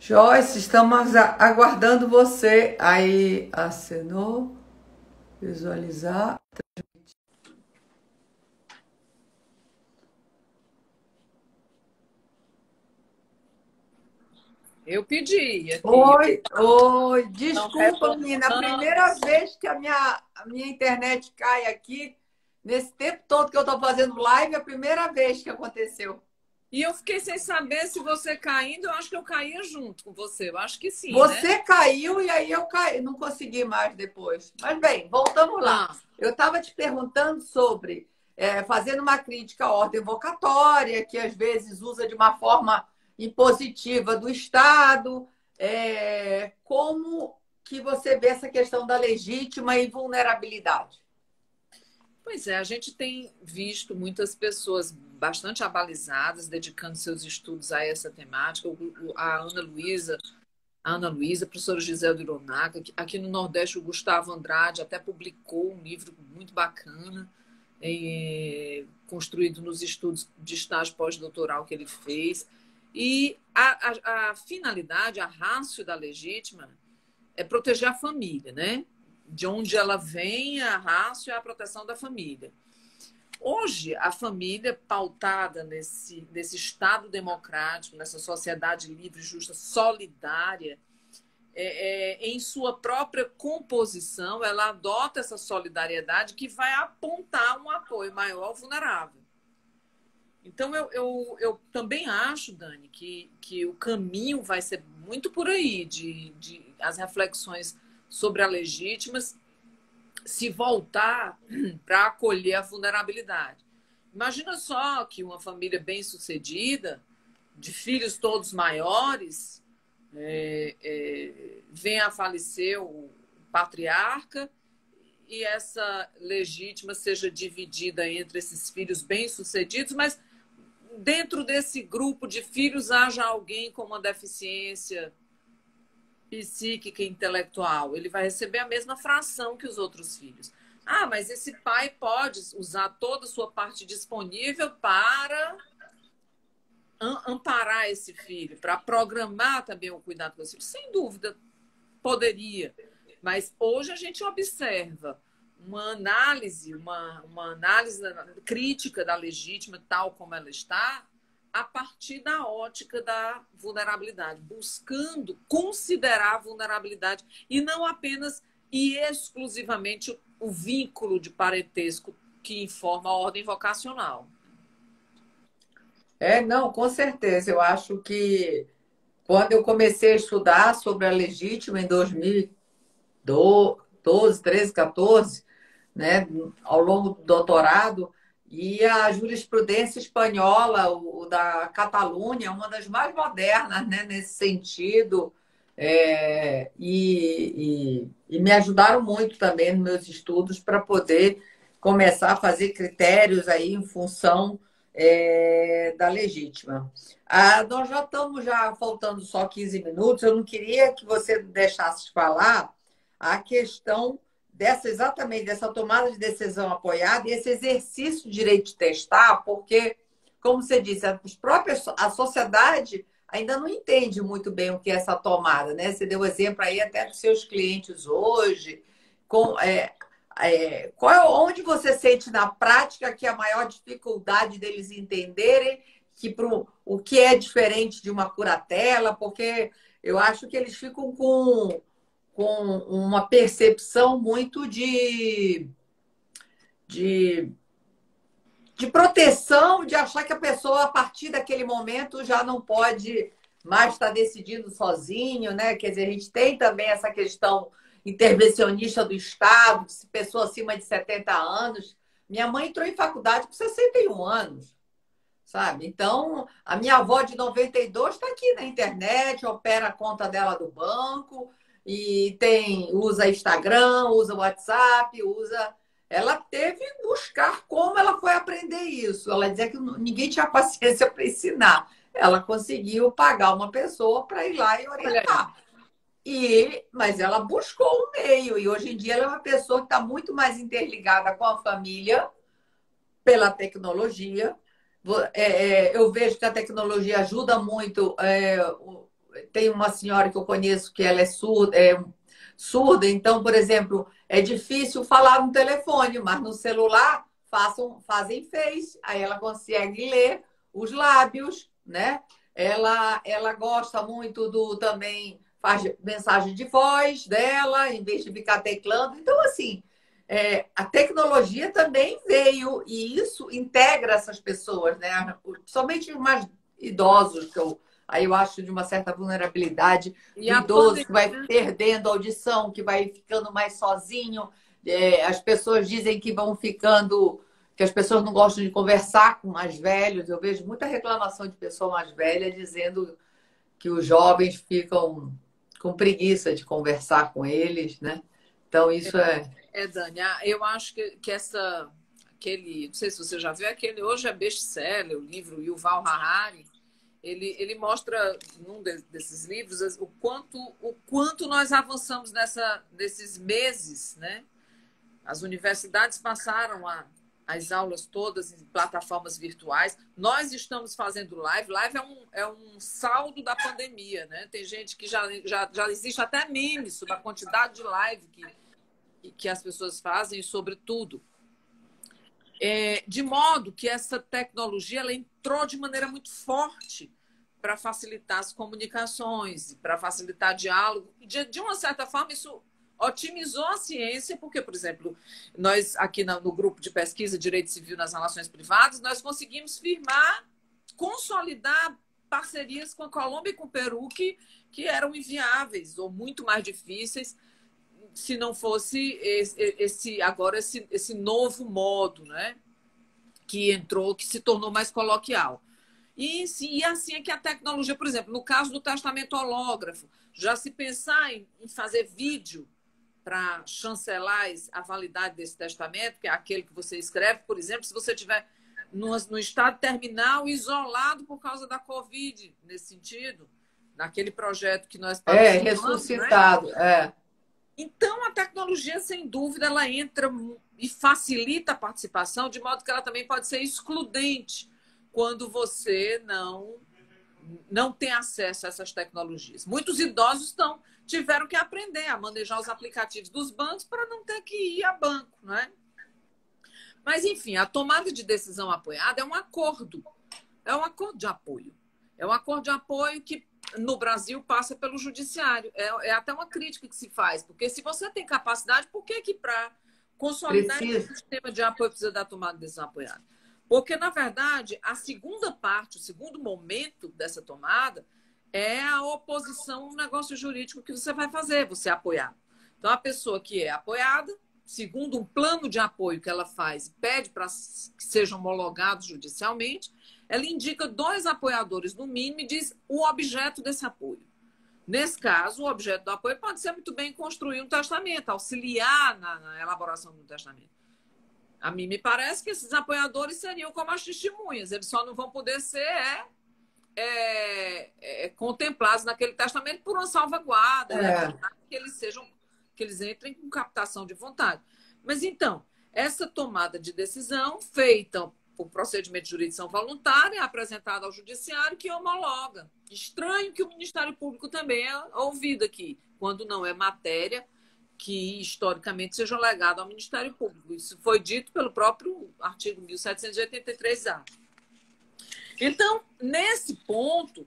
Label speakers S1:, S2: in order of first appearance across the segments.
S1: Joyce, estamos aguardando você. Aí, acenou, visualizar.
S2: Eu pedi aqui.
S1: Oi, desculpa, menina. A primeira vez que a minha internet cai aqui, nesse tempo todo que eu estou fazendo live, é a primeira vez que aconteceu.
S2: E eu fiquei sem saber se você caindo, eu acho que eu caía junto com você. Eu acho que sim,
S1: Você
S2: né?
S1: caiu e aí eu caí, não consegui mais depois. Mas bem, voltamos lá. Eu estava te perguntando sobre, fazendo uma crítica à ordem vocatória, que às vezes usa de uma forma impositiva do Estado. Como que você vê essa questão da legítima e vulnerabilidade?
S2: Pois é, a gente tem visto muitas pessoas bastante abalizadas dedicando seus estudos a essa temática. A Ana Luísa, a professora Gisele Ironaca, aqui no Nordeste o Gustavo Andrade até publicou um livro muito bacana, construído nos estudos de estágio pós-doutoral que ele fez. E a finalidade, a ratio da legítima é proteger a família, né? De onde ela vem, a ratio é a proteção da família. Hoje, a família pautada nesse Estado democrático, nessa sociedade livre, justa, solidária, em sua própria composição, ela adota essa solidariedade que vai apontar um apoio maior ao vulnerável. Então, eu também acho, Dani, que o caminho vai ser muito por aí, as reflexões sobre a legítima se voltar para acolher a vulnerabilidade. Imagina só que uma família bem-sucedida, de filhos todos maiores, venha a falecer o patriarca e essa legítima seja dividida entre esses filhos bem-sucedidos, mas dentro desse grupo de filhos haja alguém com uma deficiência psíquica e intelectual. Ele vai receber a mesma fração que os outros filhos. Ah, mas esse pai pode usar toda a sua parte disponível para amparar esse filho, para programar também o cuidado com esse filho. Sem dúvida, poderia. Mas hoje a gente observa uma análise crítica da legítima, tal como ela está, a partir da ótica da vulnerabilidade, buscando considerar a vulnerabilidade e não apenas e exclusivamente o vínculo de parentesco que informa a ordem vocacional.
S1: Não, com certeza. Eu acho que quando eu comecei a estudar sobre a legítima em 2012, 13, 14, né, ao longo do doutorado, e a jurisprudência espanhola, o da Catalunha, uma das mais modernas, né, nesse sentido, e me ajudaram muito também nos meus estudos para poder começar a fazer critérios aí em função da legítima. Nós já faltando só 15 minutos, eu não queria que você deixasse de falar a questão exatamente dessa tomada de decisão apoiada e esse exercício de direito de testar, porque, como você disse, a sociedade ainda não entende muito bem o que é essa tomada, né? Você deu exemplo aí até dos seus clientes hoje. Onde você sente na prática que a maior dificuldade deles entenderem o que é diferente de uma curatela, porque eu acho que eles ficam com uma percepção muito de proteção, de achar que a pessoa, a partir daquele momento, já não pode mais estar decidindo sozinho, né? Quer dizer, a gente tem também essa questão intervencionista do Estado, pessoa acima de 70 anos. Minha mãe entrou em faculdade com 61 anos. sabe? Então, a minha avó de 92 está aqui na internet, opera a conta dela do banco e usa Instagram, usa WhatsApp, usa. Ela teve que buscar como ela foi aprender isso. Ela dizia que ninguém tinha paciência para ensinar. Ela conseguiu pagar uma pessoa para ir lá e orientar. Mas ela buscou um meio, e hoje em dia ela é uma pessoa que está muito mais interligada com a família pela tecnologia. Eu vejo que a tecnologia ajuda muito. Tem uma senhora que eu conheço que ela é surda, então, por exemplo, é difícil falar no telefone, mas no celular fazem Face, aí ela consegue ler os lábios, né? Ela gosta muito também faz mensagem de voz dela, em vez de ficar teclando. Então, assim, a tecnologia também veio e isso integra essas pessoas, né? Somente os mais idosos, aí eu acho de uma certa vulnerabilidade do idoso que vai perdendo a audição, que vai ficando mais sozinho. As pessoas dizem que vão ficando, que as pessoas não gostam de conversar com mais velhos. Eu vejo muita reclamação de pessoa mais velha dizendo que os jovens ficam com preguiça de conversar com eles, né? Então, isso
S2: Dani, eu acho que aquele, não sei se você já viu, aquele hoje é best-seller, o livro Yuval Harari, ele mostra, num desses livros, o quanto nós avançamos nesses meses, né? As universidades passaram as aulas todas em plataformas virtuais. Nós estamos fazendo live. Live é um saldo da pandemia, né? Tem gente que já existe até memes sobre a quantidade de live que as pessoas fazem sobre tudo. De modo que essa tecnologia ela entrou de maneira muito forte para facilitar as comunicações, para facilitar diálogo. De uma certa forma, isso otimizou a ciência, porque, por exemplo, nós aqui no grupo de pesquisa Direito Civil nas Relações Privadas, nós conseguimos consolidar parcerias com a Colômbia e com o Peru que eram inviáveis ou muito mais difíceis se não fosse esse novo modo, né? Que entrou, que se tornou mais coloquial. E assim é que a tecnologia, por exemplo, no caso do testamento hológrafo, já se pensar em fazer vídeo para chancelar a validade desse testamento, que é aquele que você escreve, por exemplo, se você estiver no estado terminal, isolado por causa da Covid, nesse sentido, naquele projeto que nós
S1: participamos. Ressuscitado, né?
S2: Então, a tecnologia, sem dúvida, ela entra e facilita a participação, de modo que ela também pode ser excludente quando você não tem acesso a essas tecnologias. Muitos idosos tiveram que aprender a manejar os aplicativos dos bancos para não ter que ir a banco, né? Mas, enfim, a tomada de decisão apoiada é um acordo de apoio. É um acordo de apoio que, no Brasil, passa pelo judiciário. É até uma crítica que se faz, porque se você tem capacidade, por que para consolidar esse sistema de apoio precisa da tomada de decisão apoiada? Porque, na verdade, a segunda parte, o segundo momento dessa tomada é a oposição ao negócio jurídico que você vai fazer, você apoiar. Então, a pessoa que é apoiada, segundo um plano de apoio que ela faz, pede para que sejam homologados judicialmente, ela indica 2 apoiadores, no mínimo, e diz o objeto desse apoio. Nesse caso, o objeto do apoio pode ser muito bem construir um testamento, auxiliar na elaboração do testamento. A mim me parece que esses apoiadores seriam como as testemunhas, eles só não vão poder ser contemplados naquele testamento por uma salvaguarda, né? Que eles entrem com captação de vontade. Mas então, essa tomada de decisão feita por procedimento de jurisdição voluntária é apresentada ao judiciário que homologa. Estranho que o Ministério Público também é ouvido aqui, quando não é matéria que historicamente seja legado ao Ministério Público. Isso foi dito pelo próprio artigo 1783-A. Então, nesse ponto,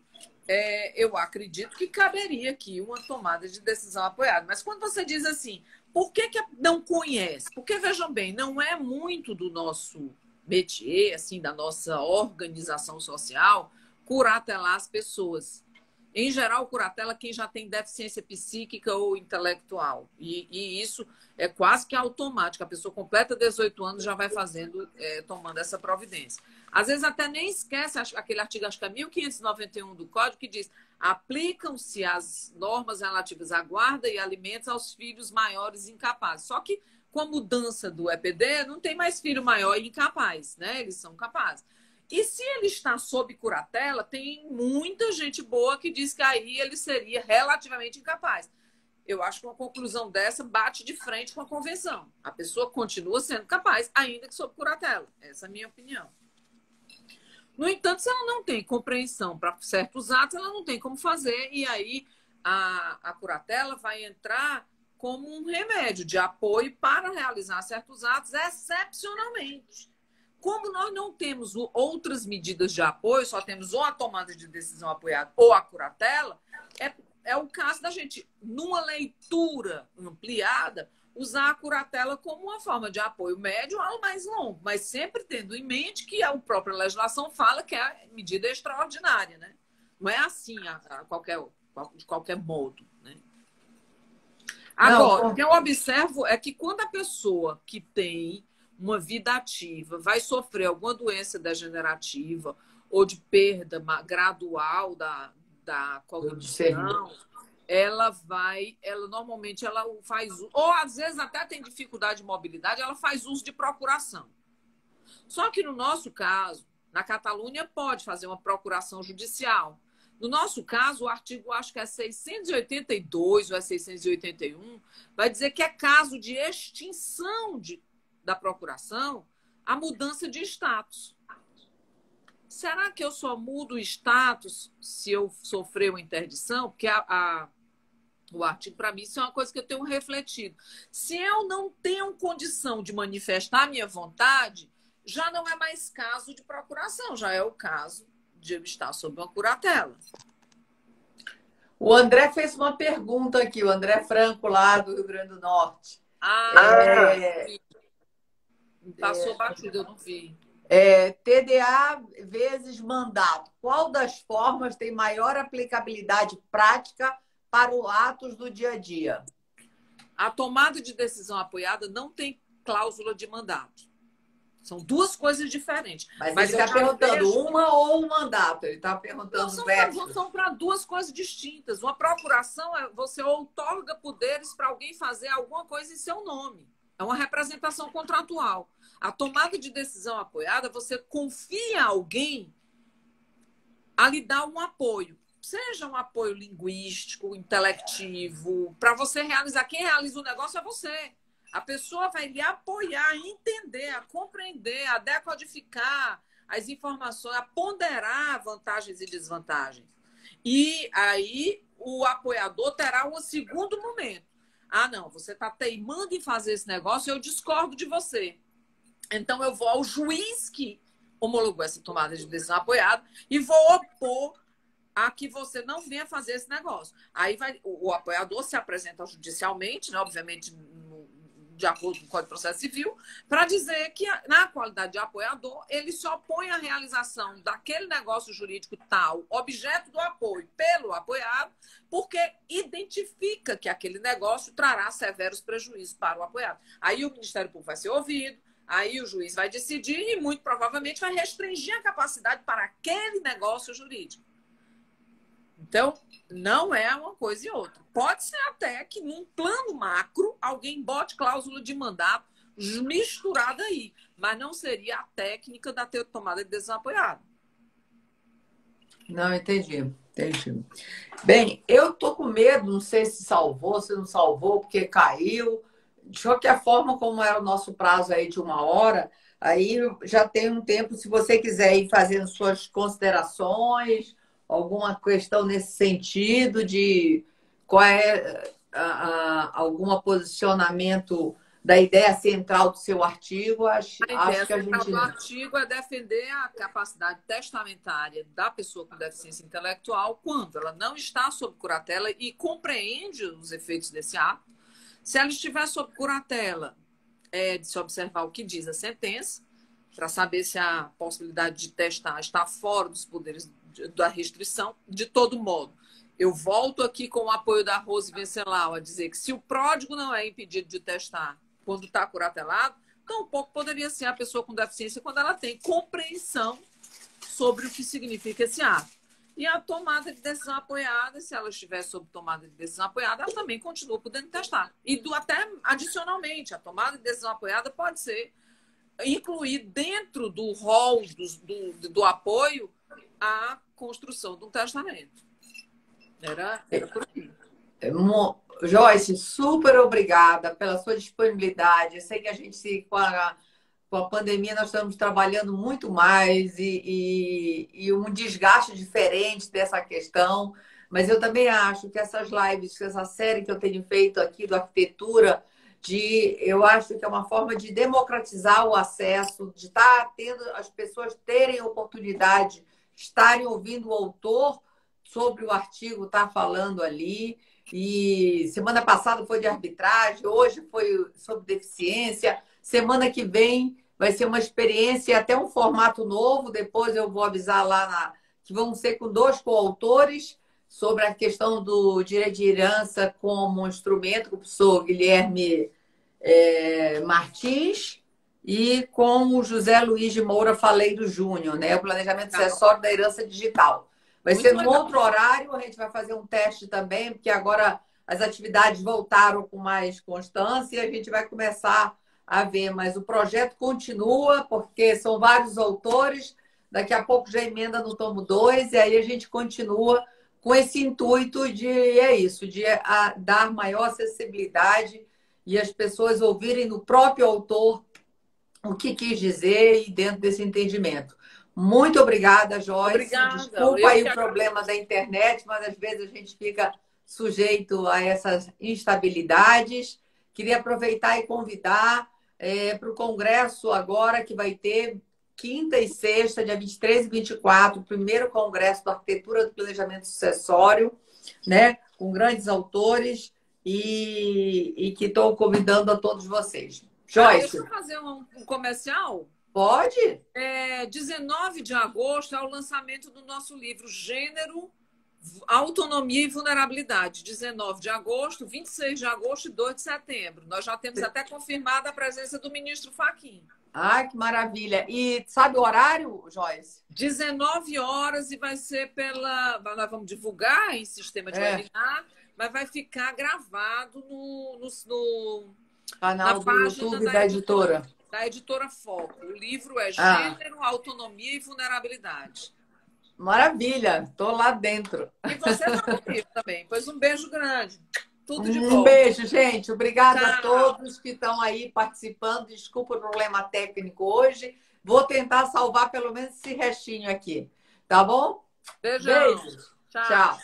S2: eu acredito que caberia aqui uma tomada de decisão apoiada. Mas quando você diz assim, por que não conhece? Porque, vejam bem, não é muito do nosso métier, assim, da nossa organização social, curatelar as pessoas. Em geral, curatela quem já tem deficiência psíquica ou intelectual. E isso é quase que automático. A pessoa completa 18 anos já vai fazendo, tomando essa providência. Às vezes até nem esquece aquele artigo, acho que é 1591 do Código, que diz: aplicam-se as normas relativas à guarda e alimentos aos filhos maiores incapazes. Só que com a mudança do EPD, não tem mais filho maior e incapaz, né? Eles são capazes. E se ele está sob curatela, tem muita gente boa que diz que aí ele seria relativamente incapaz. Eu acho que uma conclusão dessa bate de frente com a convenção. A pessoa continua sendo capaz, ainda que sob curatela. Essa é a minha opinião. No entanto, se ela não tem compreensão para certos atos, ela não tem como fazer, e aí a curatela vai entrar como um remédio de apoio para realizar certos atos excepcionalmente. Como nós não temos outras medidas de apoio, só temos ou a tomada de decisão apoiada ou a curatela, é o caso da gente, numa leitura ampliada, usar a curatela como uma forma de apoio médio ao mais longo, mas sempre tendo em mente que a própria legislação fala que é medida extraordinária, né? Não é assim de qualquer modo, né? Agora,
S1: Não,
S2: o que eu observo é que quando a pessoa que tem uma vida ativa vai sofrer alguma doença degenerativa ou de perda gradual da cognição, ela normalmente ela faz, ou às vezes até tem dificuldade de mobilidade, ela faz uso de procuração. Só que no nosso caso, na Catalunha pode fazer uma procuração judicial. No nosso caso, o artigo, acho que é 682 ou é 681, vai dizer que é caso de extinção da procuração a mudança de status. Será que eu só mudo o status se eu sofrer uma interdição? Porque o artigo, para mim, isso é uma coisa que eu tenho refletido. Se eu não tenho condição de manifestar a minha vontade, já não é mais caso de procuração, já é o caso de eu estar sob uma curatela.
S1: O André fez uma pergunta aqui, o André Franco, lá do Rio Grande do Norte.
S2: Passou batido, eu não vi.
S1: TDA vezes mandato. Qual das formas tem maior aplicabilidade prática para os atos do dia a dia?
S2: A tomada de decisão apoiada não tem cláusula de mandato. São duas coisas diferentes.
S1: Mas ele está perguntando uma ou um mandato. Ele está perguntando
S2: são para duas coisas distintas. Uma procuração é você outorga poderes para alguém fazer alguma coisa em seu nome. É uma representação contratual. A tomada de decisão apoiada, você confia a alguém a lhe dar um apoio. Seja um apoio linguístico, intelectivo, para você realizar. Quem realiza o negócio é você. A pessoa vai lhe apoiar, a entender, a compreender, a decodificar as informações, a ponderar vantagens e desvantagens. E aí o apoiador terá um segundo momento. Ah, não, você está teimando em fazer esse negócio, eu discordo de você. Então eu vou ao juiz que homologou essa tomada de decisão apoiada e vou opor a que você não venha fazer esse negócio. Aí o apoiador se apresenta judicialmente, né, obviamente de acordo com o Código de Processo Civil, para dizer que, na qualidade de apoiador, ele se opõe à realização daquele negócio jurídico tal, objeto do apoio, pelo apoiado, porque identifica que aquele negócio trará severos prejuízos para o apoiado. Aí o Ministério Público vai ser ouvido, aí o juiz vai decidir e, muito provavelmente, vai restringir a capacidade para aquele negócio jurídico. Então, não é uma coisa e outra. Pode ser até que, num plano macro, alguém bote cláusula de mandato misturada aí, mas não seria a técnica da tomada de decisão apoiada.
S1: Não, entendi. Bem, eu tô com medo, não sei se salvou, se não salvou, porque caiu. De qualquer forma, como é o nosso prazo aí de 1 hora, aí já tem um tempo, se você quiser ir fazendo suas considerações, alguma questão nesse sentido de qual é algum posicionamento da ideia central do seu artigo, acho que a gente...
S2: do artigo é defender a capacidade testamentária da pessoa com deficiência intelectual quando ela não está sob curatela e compreende os efeitos desse ato. Se ela estiver sob curatela, é de se observar o que diz a sentença, para saber se a possibilidade de testar está fora dos poderes da restrição. De todo modo, Eu volto aqui com o apoio da Rose Venceslau a dizer que se o pródigo não é impedido de testar quando está curatelado, tampouco poderia ser a pessoa com deficiência quando ela tem compreensão sobre o que significa esse ato. E a tomada de decisão apoiada, se ela estiver sob tomada de decisão apoiada, ela também continua podendo testar. E até adicionalmente, a tomada de decisão apoiada pode ser incluir dentro do rol do apoio a construção de um testamento. Era por aqui.
S1: Joyce, super obrigada pela sua disponibilidade. Eu sei que a gente, com a pandemia, nós estamos trabalhando muito mais e um desgaste diferente dessa questão. Mas eu também acho que essas lives, essa série que eu tenho feito aqui do Arquitetura, eu acho que é uma forma de democratizar o acesso, de estar tendo as pessoas terem oportunidade, estarem ouvindo o autor sobre o artigo, está falando ali. E semana passada foi de arbitragem, hoje foi sobre deficiência. Semana que vem vai ser uma experiência, até um formato novo. Depois eu vou avisar lá que vão ser com 2 coautores sobre a questão do direito de herança como instrumento, com o professor Guilherme Martins e com o José Luiz de Moura Faleiro Júnior, né? O planejamento sucessório da herança digital. Vai ser num outro horário, a gente vai fazer um teste também, porque agora as atividades voltaram com mais constância e a gente vai começar a ver. Mas o projeto continua, porque são vários autores, daqui a pouco já emenda no tomo 2, e aí a gente continua com esse intuito de dar maior acessibilidade e as pessoas ouvirem no próprio autor o que quis dizer e dentro desse entendimento. Muito obrigada, Joyce.
S2: Obrigada.
S1: Desculpa aí o problema da internet, mas às vezes a gente fica sujeito a essas instabilidades. Queria aproveitar e convidar para o congresso agora, que vai ter quinta e sexta, dia 23 e 24, o primeiro congresso da Arquitetura do Planejamento Sucessório, né, com grandes autores e que estou convidando a todos vocês. Joyce.
S2: Deixa eu fazer um comercial?
S1: Pode?
S2: 19 de agosto é o lançamento do nosso livro Gênero, Autonomia e Vulnerabilidade. 19 de agosto, 26 de agosto e 2 de setembro. Nós já temos até confirmada a presença do ministro Fachin.
S1: Ai, que maravilha. E sabe o horário, Joyce?
S2: 19 horas e vai ser nós vamos divulgar em sistema de webinar, mas vai ficar gravado no
S1: canal do YouTube da editora.
S2: Da editora Foco. O livro é Gênero, Autonomia e Vulnerabilidade.
S1: Maravilha, estou lá dentro.
S2: E você está comigo também. Pois um beijo grande. Tudo de bom.
S1: Um beijo, gente. Obrigada a todos que estão aí participando. Desculpa o problema técnico hoje. Vou tentar salvar pelo menos esse restinho aqui. Tá bom?
S2: Beijão.
S1: Beijo. Tchau.